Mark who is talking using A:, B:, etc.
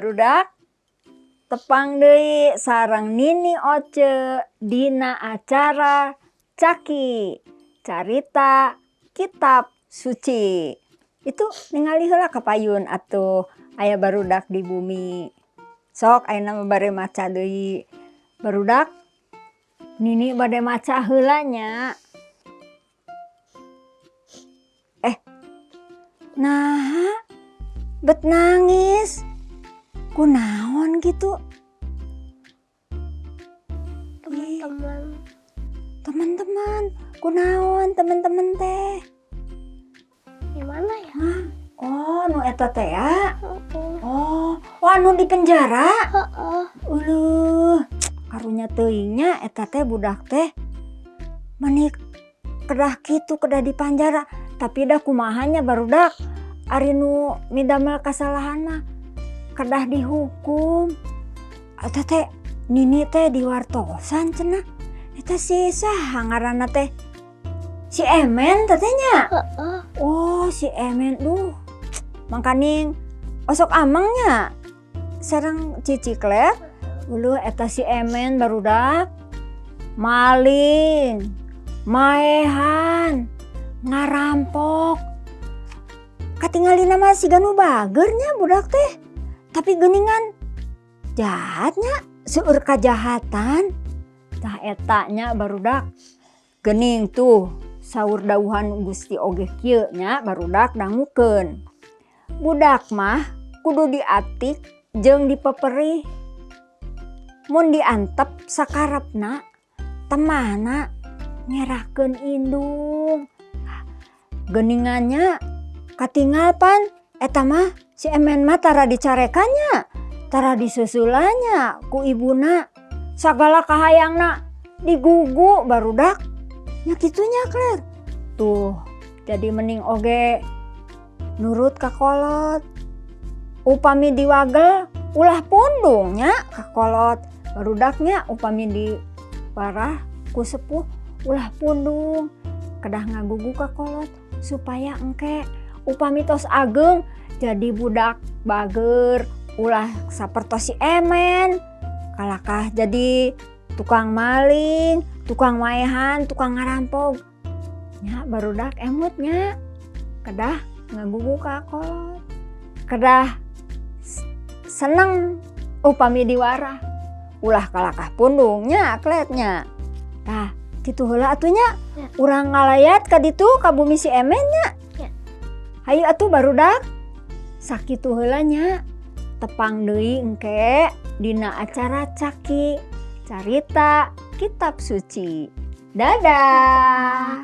A: barudak tepang deui sareng Nini Oce dina acara Caki Carita Kitab Suci. Itu ningali heula kapayun atuh aya barudak di bumi. Sok ayeuna mah bare maca deui. Barudak Nini bade maca heula nya. Nah, bet nangis. Kunaon gitu? Teman-teman, kunaon teman-teman teh?
B: Gimana ya?
A: Hah? Oh, nu eta teh ya? Oh, anu di penjara? Karunya teuing nya eta teh budak teh menik kedah kitu kedah di penjara. Tapi dah kumahanya barudak ari nu midamel kasalahan mah kedah dihukum. Eta teh Nini teh diwartosan cenah. Eta si saha ngaranna teh? Si Emen tetenya. Oh, si Emen duh. Mangkaning osok amangnya sareng Cici Kler. Uluh eta si Emen barudak maling, maehan, ngarampok. Katingalina mah siga nu bagernya budak teh. Tapi geuningan jahatnya seueur kajahatan. Tah etanya barudak geuning tuh saur dawuhan Gusti oge kieu nya barudak dangukeun. Budak mah kudu diatik jeung dipeperih. Mun diantep sakarepna temana nyerahkeun indung. Geuningannya katingal pan eta mah si Emen mah tara dicarekannya, tara disusulanya ku ibuna. Sagala kahayangna digugu barudak. Nya kitunya Kler. Tuh, jadi mending oge nurut ka kolot. Upami diwagel ulah pundungnya ka kolot. Barudaknya upami diparah ku sepuh ulah pundung. Kedah ngagugu ka kolot supaya engke upami tos ageng jadi budak bager ulah sapertos si Emen. Kalakah jadi tukang maling, tukang maehan, tukang ngarampok. Nya barudak emutnya kedah ngagugu ka kolot. Kedah seneng upami diwarah. Ulah kalakah pundungnya kletnya. Tah kitu heula atunya ya. Urang ngalayat ka ditu ka bumi si Emen nya. Ya. Hayu atuh barudak sakitu heula nya tepang deui engke dina acara Caki Carita Kitab Suci. Dadah.